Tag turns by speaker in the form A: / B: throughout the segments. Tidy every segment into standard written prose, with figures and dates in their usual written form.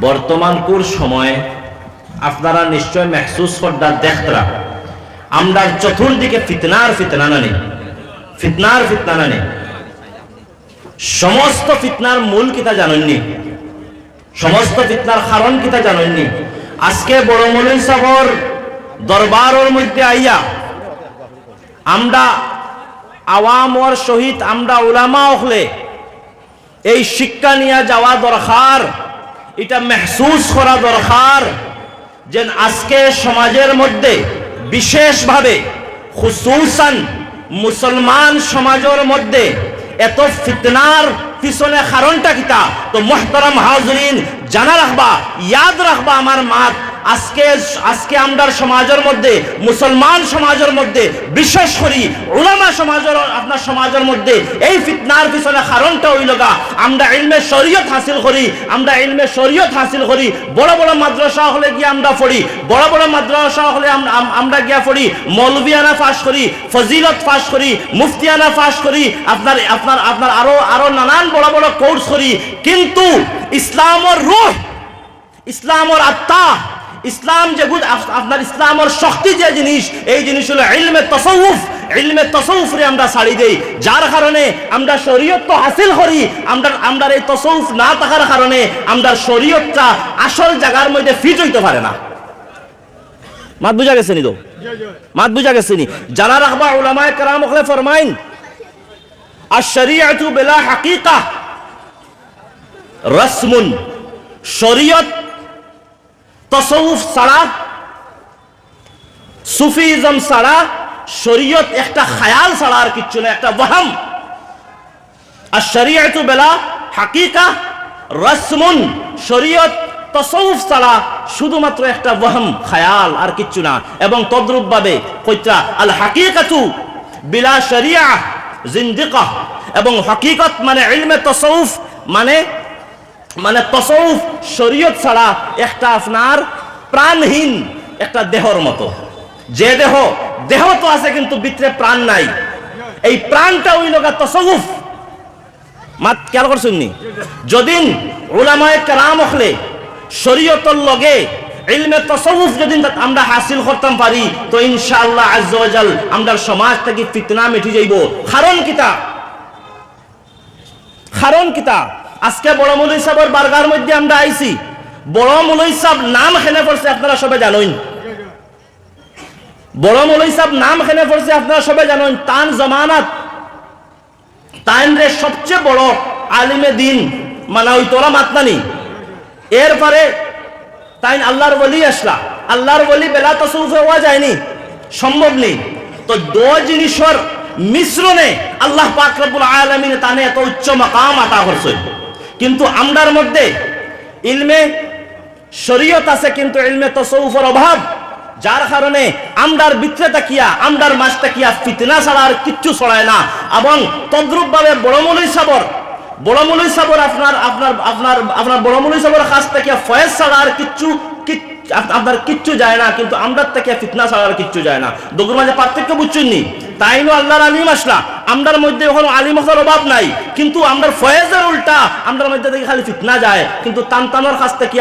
A: বর্তমানকুর সময়ে আপনারা নিশ্চয় মেহসুস করদার দেখতরা আমরা চতুর্দিকে ফিতনা নানি সমস্ত ফিতনার মূল কিতা জানেননি, সমস্ত ফিতনার কারণ কিতা জানেননি। আজকে বড় মৌলভী সাহেবের দরবারের মধ্যে আইয়া আমরা আওয়ামর সহিত আমরা উলামা হলে এই শিক্ষা নিয়ে যাওয়া দরকার, এটা মেহসুস করা দরকার যে আজকে সমাজের মধ্যে বিশেষভাবে খুসুসান মুসলমান সমাজের মধ্যে এত ফিতনার পিছনে কারণটা কিতা। তো মুহতারাম হাজরিন, জানা রাখবা, ইয়াদ রাখবা আমার মাত, আজকে আমরার সমাজের মধ্যে, মুসলমান সমাজের মধ্যে, বিশেষ করি উলামা সমাজের, আপনার সমাজের মধ্যে এই ফিতনার পিছনে কারণটা হইল গা আমরা ইলমে শরীয়ত হাসিল করি, বড় বড় মাদ্রাসা হলে গিয়ে আমরা পড়ি, বড় বড় মাদ্রাসা হলে আমরা গিয়া পড়ি, মৌলভিয়ানা ফাঁস করি, ফজিলত ফাঁস করি, মুফতিয়ানা ফাঁস করি, আপনার আরো নানান বড় বড় কোর্স করি, কিন্তু ইসলামের রূহ, ইসলামের আত্মা, ইসলাম যে আপনার ইসলামের শক্তি যে জিনিস, এই জিনিস হলো ইলমে তাসাউফ। ইলমে তাসাউফরে আমরা ছাড়ি দেই, যার কারণে আমরা শরীয়ত তো হাসিল করি, আমরা এই তাসাউফ না থাকার কারণে আমরা শরীয়তটা আসল জায়গার মধ্যে ফিট হইতে পারে না। মাত বুঝা গেছে নি? তো মাত বুঝা গেছে নি? যারা রাখবা উলামায়ে কেরাম ওখানে ফরমাইন আশ-শরীআতু বিলা হাকিকা রাসমুন, শরীয়ত তাসাউফ ছাড়া, সুফিজম ছাড়া, শরীয়ত একটা খায়াল ছাড়া আর কিচ্ছু না, একটা ওয়াহাম। আর শরীয়ত বেলা হাকিকা রাসমুন, শরীয়ত তাসাউফ ছাড়া শুধুমাত্র একটা ওয়াহাম, খায়াল, আর কিচ্ছু না। এবং তদ্রূপ ভাবে কইতা আল হাকিকাতু বিলা শরিয়া জিন্দিকা, এবং হকিকত মানে ইলমে তাসাউফ মানে তাসাউফ শরীয়ত ছাড়া একটা আপনার প্রাণহীন একটা দেহর মতো। যে দেহ তো আছে কিন্তু ভিতরে প্রাণ নাই, এই প্রাণটা হইল গা তাসাউফ। মাত খেয়াল করছেন নি? যদিন উলামায়ে কেরাম হলে শরীয়তের লগে ইলমে তাসাউফ যদি আমরা হাসিল করতাম পারি, তো ইনশাআল্লাহ আজ্জা ওয়া জাল আমরা সমাজ থেকে ফিতনা মিটি যাইব। কারণ কিতা আজকে বড় মৌলভী সাহেবের বারগার মধ্যে আমরা আইছি, বড় মৌলভী সাহেব নাম খেনে পড়ছে, আপনারা সবাই জানেন। বড় মৌলভী সাহেব নাম খেনে পড়ছে, আপনারা সবাই জানেন। তান জমানাত তাইন রে সবচেয়ে বড় আলিমে দিন মানা ওই তোরা মাতনানি। এরপরে তাইন আল্লাহর ওলি আসলা, আল্লাহর ওলি বেলা তাসাউফে হওয়া যায়নি, সম্ভব নেই। তো দো জিনিসের মিশ্রণে আল্লাহ পাক রব্বুল আলামিন তানে এত উচ্চ মাকাম আতা করছেন। কিন্তু আমরার মধ্যে ইলমে শরীয়ত আছে কিন্তু ইলমে তাসাউফের অভাব, যার কারণে আমরার ভিতরে তাকিয়া, আমরার মাঝ তাকিয়া ফিতনা ছাড়া আর কিচ্ছু ছড়ায় না। এবং তদ্রূপ ভাবে বড় মৌলভী সাহেবের আপনার বড় মৌলভী সাহেবের কাছ থেকে ফয়েজ ছাড়া আর আপনার কিচ্ছু যায় না, কিন্তু আমরার থেকে ফিতনা ছাড়া আর কিচ্ছু যায় না। দুগুর মাঝে পার্থক্য বুঝছেন নি? তাইনো আল্লাহর আলিম আসলা, আমরার মধ্যে এখন আলিম হওয়ার অভাব নাই, কিন্তু আমরার ফয়েজের উল্টা আমরার মধ্যে থেকে খালি ফিতনা যায়, কিন্তু তানতানোর কাছ থেকে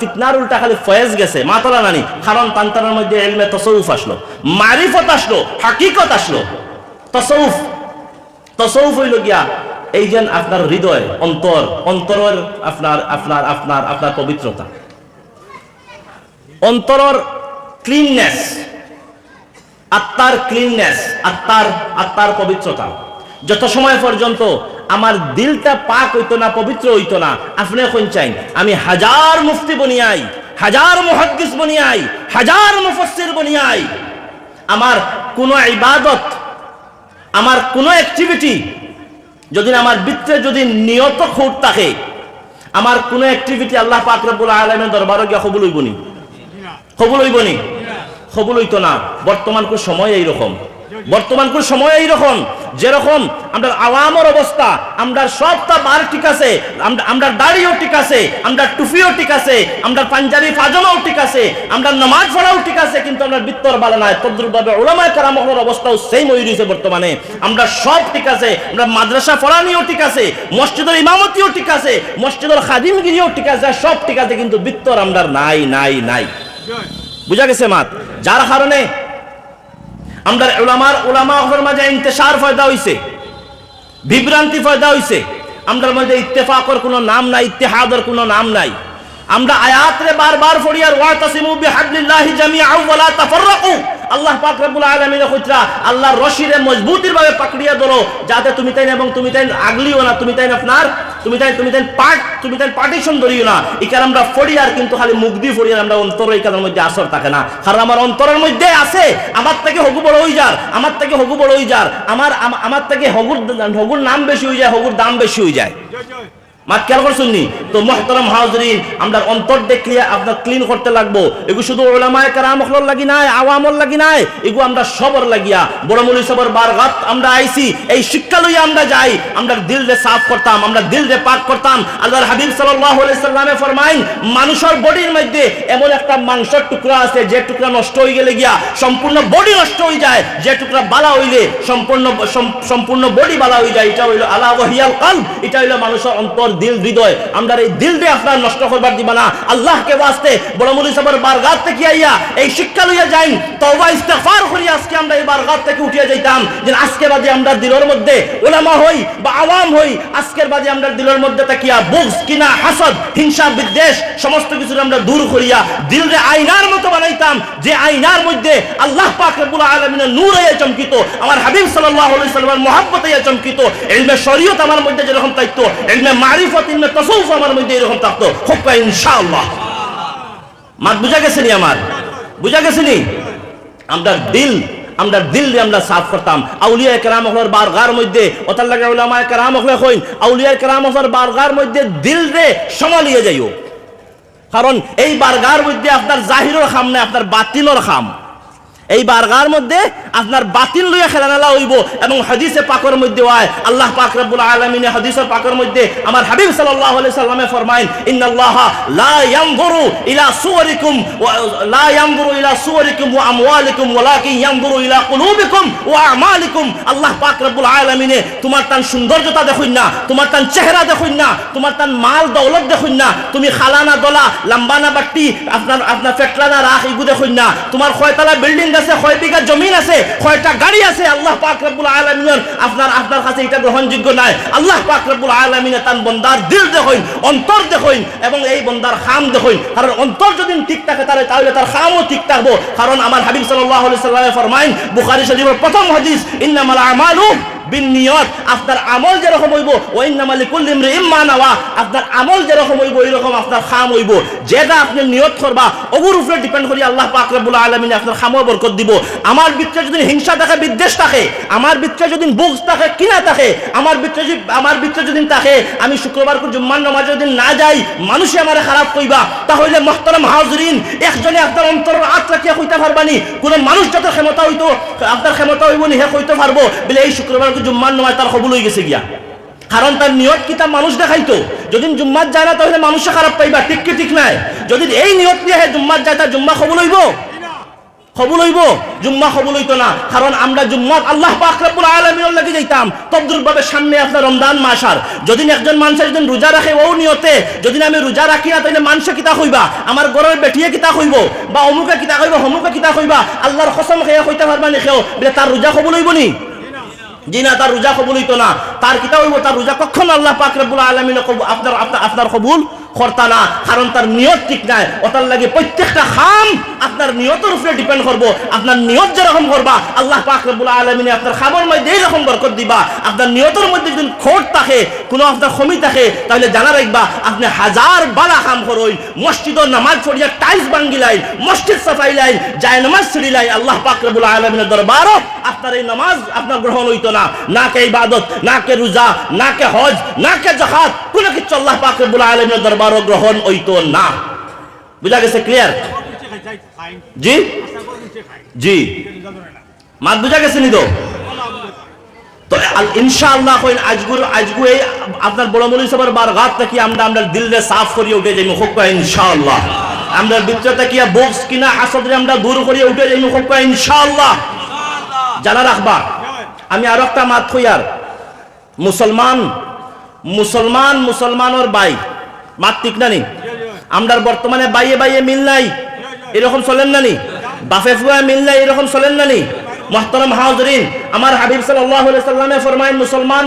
A: ফিতনার উল্টা খালি ফয়েজ গেছে। মাতলা নানি, কারণ তানতানোর মধ্যে ইলমে তাসাউফ আসলো, মারিফত আসলো, হাকিকত আসলো। তাসাউফ হইল গিয়া এই যে আপনার হৃদয়, অন্তরের আপনার পবিত্রতা, অন্তরের ক্লিননেস, আত্মার পবিত্রতা। যত সময় পর্যন্ত আমার দিলটা পাক হইতো না, পবিত্র হইতো না, আপনি এখন চাই আমি হাজার মুফতি বনিয়াই, হাজার মুহাদ্দিস বনিয়াই, হাজার মুফাসসির বনিয়াই, আমার কোনো ইবাদত, আমার কোনো অ্যাক্টিভিটি যদি আমার ভিতরে যদি নিয়ত খুঁত থাকে, আমার কোনো অ্যাক্টিভিটি আল্লাহ পাক রব্বুল আলামিনের দরবারে গিয়া কবুল হইবনি, কবুল হইতো না। বর্তমান সময় এইরকম, যেরকম আমরা আওয়ামর অবস্থা, আমরা সবটা বার ঠিক আছে, আমরা দাড়িও ঠিক আছে, আমরা টুপিও ঠিক আছে, আমরা পাঞ্জাবি পাজামাও ঠিক আছে, আমরা নামাজ পড়াও ঠিক আছে, কিন্তু আমরা বিত্তর বালা নাই। তদ্রুপভাবে উলামায়ে কেরামের অবস্থাও সেম হয়ে রয়েছে বর্তমানে। আমরা সব ঠিক আছে, আমরা মাদ্রাসা পড়ানিও ঠিক আছে, মসজিদের ইমামতিও ঠিক আছে, মসজিদের খাদিমগিরিও ঠিক আছে, সব ঠিক আছে, কিন্তু বিত্তর আমরা নাই নাই নাই। বুঝা গেছে মাত? যার কারণে আমরা উলামার মাঝে ইন্তেশার পয়দা হইছে, বিভ্রান্তি পয়দা হইছে। আমরার মধ্যে ইত্তেফাকের কোনো নাম নাই, ইত্তেহাদের কোনো নাম নাই। আমরা আয়াতরে বারবার পড়ি আর ওয়াতাসিমু বিহাবলিল্লাহি জামিআন ওয়া লা তাফাররাকু। আল্লাহ পাক রব্বুল আলামিন কইরা আল্লাহর রশিরে মজবুতির ভাবে পাকড়িয়া ধরো, যাতে তুমি তাই এবং তুমি তাই আগলিও না, তুমি তাই আপনার তুমি তাই পার্টিশন ধরিও না। এই কারণে আমরা পড়ি আর কিন্তু খালি মুখ দিয়ে পড়ি আর আমরা অন্তর এই কারণের মধ্যে আসর থাকে না। কারণ আমার অন্তরের মধ্যে আছে আমার থেকে হগু বড় হই যার, আমার থেকে হগু বড় হই যার, আমার থেকে হগুর নাম বেশি হয়ে যায়, হগুর দাম বেশি হয়ে যায়। মাত খেয়াল করছেন নি? তো মুহতারাম হাজরিন, আমরা অন্তর দেখলিয়ে আপনার ক্লিন করতে লাগবো। এগু শুধু উলামায়ে কেরামর লাগি নাই, আওয়ামর লাগি নাই, এগু আমরা সবর লাগিয়া বড় মুলি সবর বারগাত আমরা আইছি। এই শিক্ষা লইয়া আমরা যাই, আমরা দিল রে সাফ করতাম, আমরা দিল রে পাক করতাম। আল্লাহর হাবিব সাল্লাল্লাহু আলাইহি সাল্লামে ফরমাইন, মানুষের বডির মধ্যে এমন একটা মাংসের টুকরা আছে, যে টুকরা নষ্ট হয়ে গেলে গিয়া সম্পূর্ণ বডি নষ্ট হয়ে যায়, যে টুকরা বালা হইলে সম্পূর্ণ বডি বালা হয়ে যায়। এটা হইল আলা ওয়াহিয়াল কলব, এটা হইল মানুষের অন্তর, দিল, হৃদয়। আমরা এই দিল দিয়ে আপনার নষ্ট করবার দিবা না। আল্লাহকে ওয়াস্তে বড় মুলি সাহেবের বারগাত থেকে আইয়া এই শিক্ষা লইয়া যাই, তওবা ইস্তিগফার করি আজকে আমরা এই বারগাত থেকে উঠিয়া যাইতাম, যে আজকে বাদে আমরা দিলের মধ্যে উলামা হই বা আওয়াম হই, আজকের বাদে আমরা দিলের মধ্যে তাকিয়া বুগস, কিনা, হাসদ, হিংসা, বিদ্বেষ সমস্ত কিছু আমরা দূর করিয়া দিলরে আয়নার মতো বানাইতাম, যে আয়নার মধ্যে আল্লাহ পাক রব্বুল আলামিনের নূর আইয়া চমকিত, আমার হাবিব সাল্লাল্লাহু আলাইহি সাল্লামের মহব্বত আইয়া চমকিত, ইলমে শরীয়ত আমার মধ্যে যেরকম থাকতো, ইলমে মারিফত, ইলমে তাসাউফ আমার মধ্যে এরকম থাকতো। হোক ইনশাআল্লাহ। মাত বুঝা গেছে নি? আমার বুঝা গেছে নি? আমরা দিল দিয়ে আমরা সাফ করতাম। আউলিয়ায়ে কেরামের বারগার মধ্যে ওতার লাগে উলামায়ে কেরাম কইন, আউলিয়ায়ে কেরামের বারগার মধ্যে দিল রে সমালিয়ে যাইও। কারণ এই বারগার মধ্যে আপনার জাহিরের খাম নাই, আপনার বাতিনের খাম। এই বারগার মধ্যে আপনার বাতিল লইয়া খেলানালা হইব। এবং হাদিসে পাকের মধ্যে হয়, আল্লাহ পাক রব্বুল আলামিন হাদিসের পাকের মধ্যে আমার হাবিব সাল্লাল্লাহু আলাইহি সাল্লামে ফরমায়েন, ইন্নাল্লাহা লা ইয়ানজুরু ইলা সুওয়ারিকুম ওয়া আমওয়ালিকুম ওয়ালাকিন ইয়ানজুরু ইলা কুলুবিকুম ওয়া আমালিকুম। আল্লাহ পাক রব্বুল আলামিন তোমার তান সৌন্দর্যতা দেখুন না, তোমার তান চেহারা দেখুন না, তোমার তান মাল দৌলত দেখুন না, তুমি খালানা দলা, লাম্বানা বাট্টি, আপনার ফেটলানা রাখ এগু দেখুন না, তোমার কয়তলা বিল্ডিং আছে, কয় বিঘা জমিন আছে, কয়টা গাড়ি আছে, আল্লাহ পাক রব্বুল আলামিনের আপনার কাছে এটা গ্রহণযোগ্য নাই। আল্লাহ পাক রব্বুল আলামিনে তার বন্দার দিল দেখুন, অন্তর দেখুন, এবং এই বন্দার খাম দেখুন। কারণ অন্তর যদি ঠিক থাকে তাহলে তার খামও ঠিক থাকবো। কারণ আমার হাবিব সাল্লাল্লাহু আলাইহি সাল্লাম ফরমায়েন, বুখারী শরীফের প্রথম হাদিস, ইন্নামাল আমালু বিন্নিয়াত। আপনার আমল যেরকম হইব, ওয়া ইন্নামা লিকুল্লি ইমরিইম মা নাওয়া, আপনার আমল যেরকম হইব এইরকম আপনার খাম হইব। যেটা আপনি নিয়ত করবা ওগুর উপরে ডিপেন্ড করি আল্লাহ পাক রব্বুল আলামিন আপনার খামও বরকত দিব। আমার ভিতরে যদি হিংসা থাকে, বিদ্বেষ থাকে, আমার ভিতরে যদি বুগস থাকে, কিনা থাকে, আমার ভিতরে যদি থাকে, আমি শুক্রবার জুম্মার নামাজে যদি না যাই, মানুষে আমারে খারাপ কইবা, তাহলে মুহতারাম হাজরিন, একজনে আপনার অন্তরের আত রাখিয়া কইতে পারবানি, কোন মানুষ যত ক্ষমতা হইতো আপনার ক্ষমতা হইব নি হে কইতে পারবো বলে এই শুক্রবার জুম্মার নামাজ তার কবুল হয়ে গেছে গিয়া। কারণ তার নিয়ত কি তা মানুষ দেখাইতো। যদি জুম্মার যায় না তাহলে মানুষে খারাপ পাইবা, ঠিক কি ঠিক নাই? যদি এই নিয়ত নিয়ে জুম্মার যায়, তার জুম্মা কবুল হইব? কবুল হইব? জুম্মা কবুল হইতো না। কারণ আমরা জুম্মাত আল্লাহ পাক রব্বুল আলামিনের লাগি যাইতাম। তদ্রুপভাবে সামনে আপনার রমজান মাস, আর যদি একজন মানুষ যদি রোজা রাখে ও নিয়তে, যদি আমি রোজা রাখি না তাহলে মানুষে কিতা কইবা, আমার ঘরের বেটিয়ে কিতা কইব, বা অমুকে কিতা কইব, হমুকে কিতা কইবা, আল্লাহর কসম খেয়ে কইতে পারবা নি খেও বলে তার রোজা কবুল হইব নি? জি না, তার রোজা কবুল হইতো না। তার কিতা হইব, তার রোজা কখনো আল্লাহ পাক রব্বুল আলামিন আপনার কবুল করতা না। কারণ তার নিয়ত ঠিক নাই। ওটার লাগে প্রত্যেকটা খাম আপনার নিয়তের উপরে ডিপেন্ড করবো। আপনার নিয়ত যেরকম করবা আল্লাহ পাক রব্বুল আলামিন আপনার খাবার মধ্যে এইরকম বরকত দিবা। আপনার নিয়তের মধ্যে যদি খোট থাকে, কোনো আপনার কমি থাকে, তাহলে জানা রাখবা আপনি হাজার বালা কাম করুন, মসজিদর নামাজ পড়িয়া টাইলস ভাঙ্গিলাই, মসজিদ সাফাইলাই, যায় নামাজ ছড়িলাই, আল্লাহ পাক রব্বুল আলামিনের দরবারও আপনার এই নামাজ আপনার গ্রহণ হইতো না। না কে ইবাদত, না কে রোজা, না কে হজ, না কে যাকাত, কোনো কিছু আল্লাহ পাক রব্বুল আলামিনের দরবারও গ্রহণ হইতো না। বুঝা গেছে? ক্লিয়ার? জি জি, মাত বুঝা গেছে নি? তো তো ইনশাআল্লাহ কইন আজগু এই আপনার বড় মৌলভী সাহেবের বারগাত থেকে আমরা দিলরে সাফ করিয়ে উঠে যাই মুখ ইনশাআল্লাহ। আমরা ভিতরে থেকে বক্স কিনা হাসদরে আমরা দূর করিয়ে উঠে যাই মুখ ইনশাআল্লাহ। জানা রাখবা আমি আরো একটা মাত কইয়ার, মুসলমানের ভাই মাত ঠিক না নি? আমরা বর্তমানে বাইয়ে বাইয়ে মিল নাই, এরকম চলেন না নি? বাফে ফুয়া মিল নাই, এরকম চলেন না নি? মুহতারাম হাজিরিন, আমার হাবিব সাল্লাল্লাহু আলাইহি সাল্লামে ফরমায়েন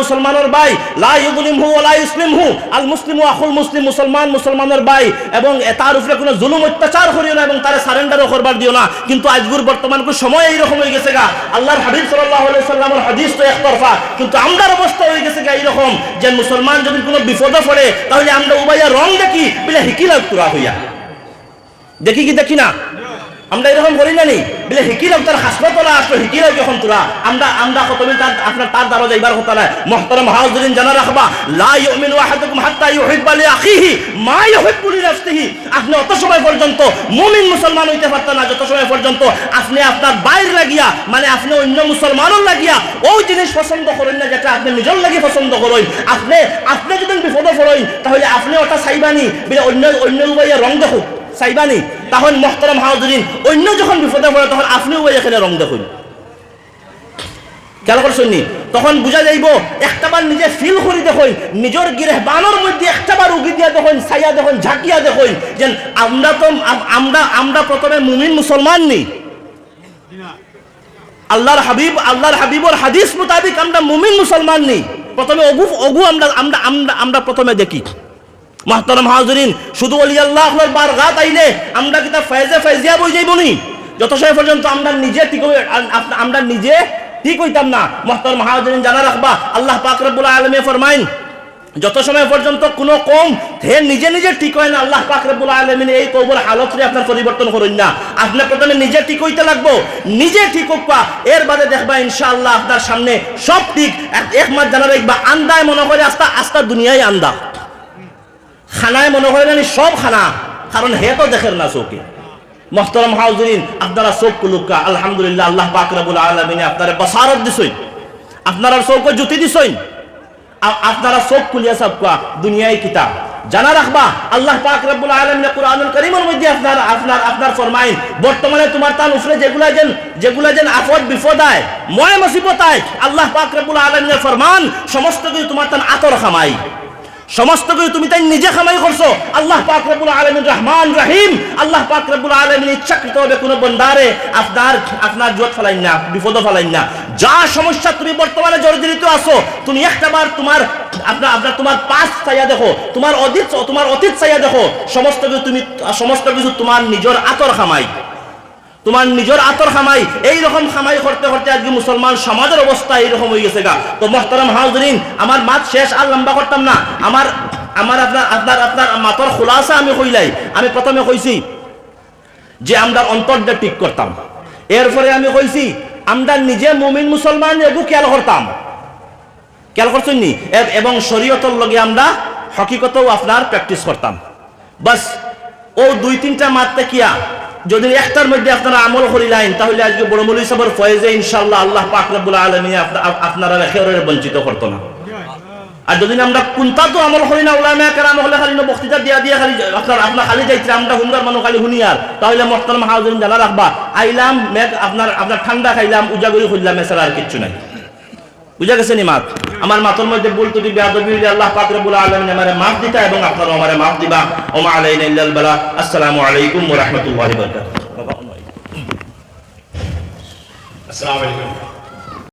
A: মুসলমানের ভাই, লা ইউযলিমহু ওয়া লা ইসলিমহু, আল মুসলিমু আখুল মুসলিম, মুসলমানের ভাই এবং তার উপরে কোনো জুলুম অত্যাচার করিও না এবং তারে সারেন্ডারও করবার দিও না। কিন্তু আজকের বর্তমান সময় এইরকম হয়ে গেছে গা, আল্লাহর হাবিব সাল্লাল্লাহু আলাইহি সাল্লামের হাদিস তো একতরফা, কিন্তু আমরার অবস্থা হয়ে গেছে গা এইরকম যে মুসলমান যদি কোনো বিপদে পড়ে তাহলে আমরা উবাইয়া রং দেখি বলে হিকিলাম তুরা হইয়া দেখি কি দেখি না? আমরা এরকম করি না নি বলে হিকিলাম তার হাসপাতালে আসলো হিকিলাম যখন তোরা আমরা কতবে আপনার তার দ্বারা যাইবার কথা না। মুহতারাম হাজিরিন জানা রাখবা, লা ইউমিনু আহাদুকুম হাত্তা ইউহিব্বা লিআখিহি মা ইউহিব্বু লিনাফসিহি। আপনি অত সময় পর্যন্ত মুমিন মুসলমান হইতে পারতেন না যত সময় পর্যন্ত আপনি আপনার বাইর লাগিয়া মানে আপনি অন্য মুসলমানের লাগিয়া ওই জিনিস পছন্দ করেন না যেটা আপনি নিজের লাগি পছন্দ করেন। আপনি যদি বিপদে পড়েন তাহলে আপনি ওটা চাইবানি বলে অন্য উপায়ে রং দেখুন চাইবানি। তখন মুহতারাম হাজিরিন অন্য যখন বিপদে পড়ে তখন আপনিও এখানে রং দেখুন, খেয়াল করছেন নি? তখন বুঝা যাইব একটাবার নিজে ফিল করি দেখুন, নিজের গিরহবানের মধ্যে একটাবার উগি দিয়া দেখুন, ছাইয়া দেখুন, ঝাঁকিয়া দেখুন যে আমরা প্রথমে মুমিন মুসলমান নি। আল্লাহর হাবিবর হাদিস মোতাবিক আমরা মুমিন মুসলমান নি। প্রথমে অগু আমরা প্রথমে দেখি। মুহতারাম হাজিরিন, শুধু ওলি আল্লাহর বারগাত আইলে আমরা কি তা ফায়জিয়া বই যাইব নি? যত সময় পর্যন্ত আমরা নিজে ঠিক হইতাম না। মুহতারাম হাজিরিন জানা রাখবা, আল্লাহ পাক রব্বুল আলামিন ফরমাইন যত সময় পর্যন্ত কোন কওম হে নিজে ঠিক হয় না, আল্লাহ পাক রব্বুল আলামিন এই কওমের হালতরে আপনার পরিবর্তন করেন না। আপনি প্রথমে নিজে ঠিক হইতে লাগবো, নিজে ঠিক হোকবা, এর বাদে দেখবা ইনশাআল্লাহ আপনার সামনে সব ঠিক। এক মাস জানা রাখবা, আন্দায় মনে করে আস্তা দুনিয়ায় আন্দা, খানায় মনে হয় না সব খানা, কারণ হে তো দেখেন না চোখে। মুহতারাম হাজিরিন, আপনারা চোখ কুলুকা আলহামদুলিল্লাহ আল্লাহ পাক রব্বুল আলামিন আপনারা বাসারত দিছেন, আপনারা চোখে জ্যোতি দিছেন, আপনারা চোখ খুলিয়া সবকা দুনিয়ায় কিতাব জানা রাখবা। আল্লাহ পাক রব্বুল আলামিন কুরআনুল কারীমের মধ্যে আপনার ফরমাইন বর্তমানে তোমার তার উপরে যেগুলা যেন আফত বিপদ আয় ময় মুসিবত আয়, আল্লাহ পাক রব্বুল আলামিনের ফরমান সমস্ত কিছু তোমার তার আতর খামাই, সমস্ত কিছু তুমি তাই নিজে খামাই করছো। আল্লাহ পাক রব্বুল আলামিন রহমান রহিম, আল্লাহ পাক রব্বুল আলামিন ইচ্ছাকৃত হবে কোনো বন্দারে আপনার জোট ফেলাইন না, বিপদ ফেলাইন না। যা সমস্যা তুমি বর্তমানে জর্জরিত আছো, তুমি একটাবার তোমার পাস চাইয়া দেখো, তোমার অতীত চাইয়া দেখো, সমস্ত কিছু তোমার নিজের আতর খামাই, তোমার নিজের আতর খামাই। এইরকম খামাই করতে করতে আজকে মুসলমান সমাজের অবস্থা এইরকম হয়ে গেছে গা। তো মুহতারাম হাজিরিন, আমার মাত শেষ আর লম্বা করতাম না। আপনার মাতর খুলাসা আমি কইলাই। আমি প্রথমে কইছি যে আমরা অন্তরটা ঠিক করতাম, এরপরে আমি কইছি আমরা নিজে মুমিন মুসলমান এগু খেয়াল করতাম, খেয়াল করছেন নি? এবং শরীয়তের লগে আমরা হকিকতও আপনার প্র্যাকটিস করতাম। বাস ও 2-3টা মাত্রে কিয়া যদি একটার মধ্যে আপনারা আমল করিলেন তাহলে আজকে বড় মৌলভী সাহেবের ফয়েজে ইনশাআল্লাহ আল্লাহ পাক রব্বুল আলামিন আপনারা খেরের বঞ্চিত করতো না। আর যদি আমরা কোনটা তো আমল করি না, উলামা কেরাম হলে খালি বক্তৃতা দিয়া খালি আপনার খালি যাইতে আমরা হুন্দার মানুষ খালি শুনি আর, তাহলে মুহতারাম হাজিরিন জানা রাখবা আইলাম আপনার ঠান্ডা খাইলাম উজাগরি খুললাম, এছাড়া আর কিচ্ছু নাই। বুঝা গেছে নি মাত? আমার মাতর মধ্যে ভুল ত্রুটি বেয়াদবি হইলে আল্লাহ পাক রব্বুল আলামিন আমারে মাফ দিতা এবং আপনারা আমারে মাফ দিবা। ওয়া মা আলাইনা ইল্লাল বালা। আসসালামু আলাইকুম ওয়া রাহমাতুল্লাহি ওয়া বারাকাতুহু।
B: আসসালামু আলাইকুম।